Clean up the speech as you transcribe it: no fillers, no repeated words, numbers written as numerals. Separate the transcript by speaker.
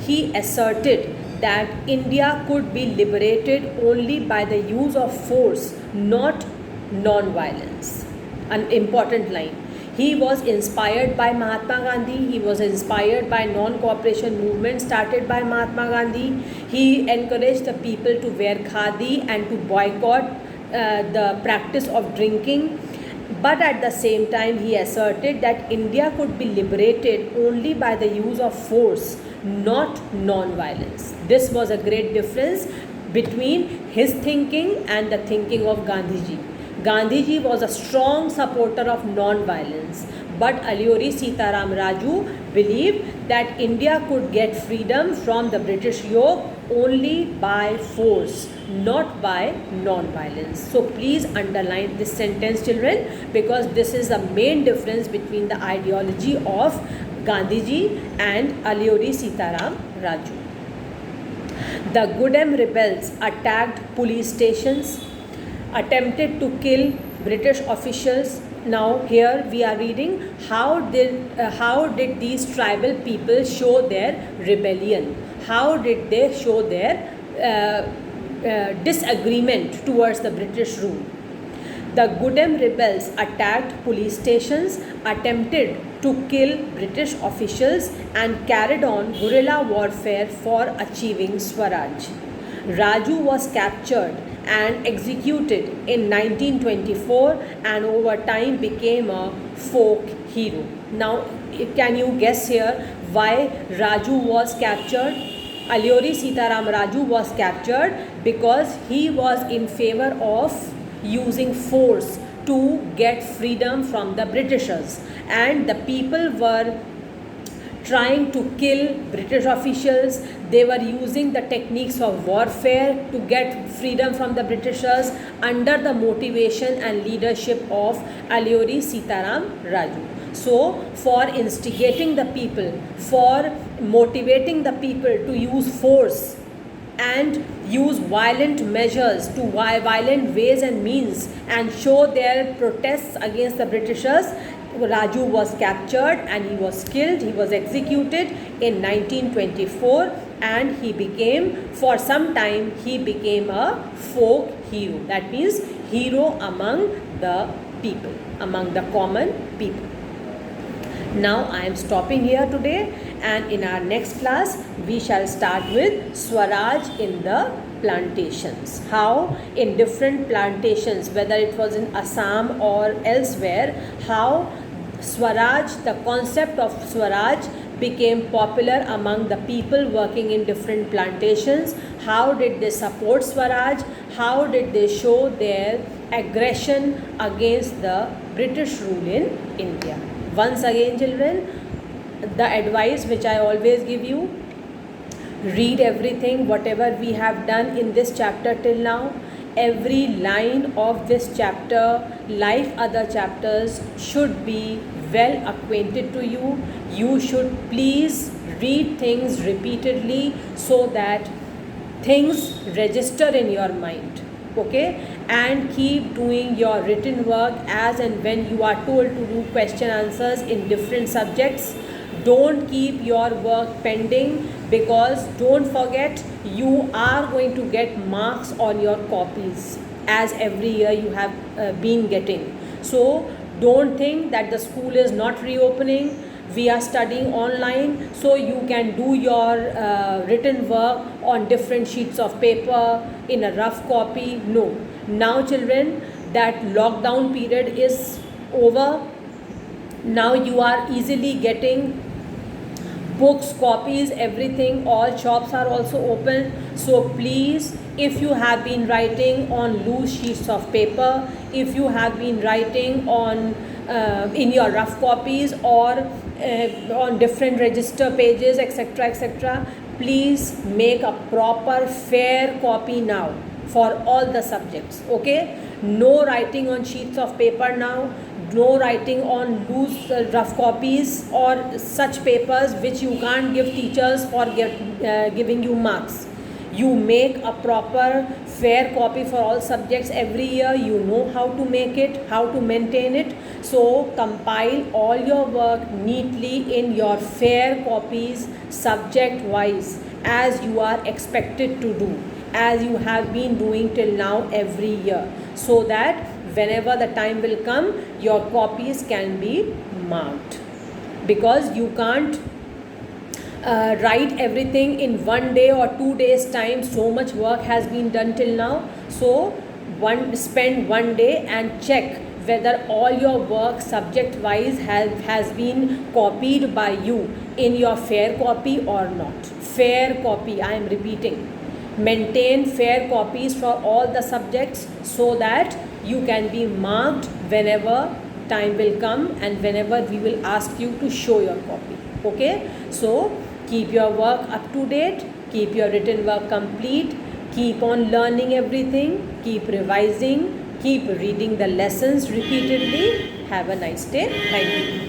Speaker 1: he asserted that India could be liberated only by the use of force, not non-violence. An important line. He was inspired by Mahatma Gandhi. He was inspired by non-cooperation movement started by Mahatma Gandhi. He encouraged the people to wear khadi and to boycott the practice of drinking. But at the same time, he asserted that India could be liberated only by the use of force, not non-violence. This was a great difference between his thinking and the thinking of Gandhiji. Gandhiji was a strong supporter of non-violence, but Alluri Sitaram Raju believed that India could get freedom from the British yoke only by force, not by non-violence. So please underline this sentence, children, because this is the main difference between the ideology of Gandhiji and Alluri Sitaram Raju. The Gudem rebels attacked police stations, attempted to kill British officials. Now here we are reading how did these tribal people show their rebellion? How did they show their disagreement towards the British rule? The Gudem rebels attacked police stations, attempted to kill British officials, and carried on guerrilla warfare for achieving Swaraj. Raju was captured and executed in 1924 and over time became a folk hero. Now, can you guess here why Raju was captured? Alluri Sitaram Raju was captured because he was in favor of using force to get freedom from the Britishers, and the people were trying to kill British officials. They were using the techniques of warfare to get freedom from the Britishers under the motivation and leadership of Alluri Sitaram Raju. So, for instigating the people, for motivating the people to use force and use violent measures to violent ways and means and show their protests against the Britishers, Raju was captured and he was killed. He was executed in 1924 and he became, for some time, he became a folk hero. That means hero among the people, among the common people. Now I am stopping here today, and in our next class we shall start with Swaraj in the plantations. How in different plantations, whether it was in Assam or elsewhere, how Swaraj, the concept of Swaraj became popular among the people working in different plantations. How did they support Swaraj? How did they show their aggression against the British rule in India? Once again, children, the advice which I always give you, read everything, whatever we have done in this chapter till now. Every line of this chapter, like other chapters, should be well acquainted to you. You should please read things repeatedly so that things register in your mind. Okay, and keep doing your written work as and when you are told to do question answers in different subjects. Don't keep your work pending, because don't forget, you are going to get marks on your copies as every year you have been getting. So don't think that the school is not reopening. We are studying online, so you can do your written work on different sheets of paper in a rough copy. No. Now, children, that lockdown period is over. Now you are easily getting books, copies, everything. All shops are also open. So please, if you have been writing on loose sheets of paper, if you have been writing on in your rough copies or on different register pages, etc., etc., please make a proper fair copy now for all the subjects. Okay, no writing on sheets of paper now, no writing on loose rough copies or such papers which you can't give teachers for giving you marks. You make a proper fair copy for all subjects every year. You know how to make it, how to maintain it. So compile all your work neatly in your fair copies, subject wise, as you are expected to do, as you have been doing till now every year, so that whenever the time will come, your copies can be marked. Because you can't write everything in 1 day or 2 days time. So much work has been done till now. So spend 1 day and check whether all your work subject wise has been copied by you in your fair copy or not. Fair copy, I am repeating. Maintain fair copies for all the subjects, so that you can be marked whenever time will come and whenever we will ask you to show your copy. Okay, so keep your work up to date, keep your written work complete, keep on learning everything, keep revising, keep reading the lessons repeatedly. Have a nice day. Thank you.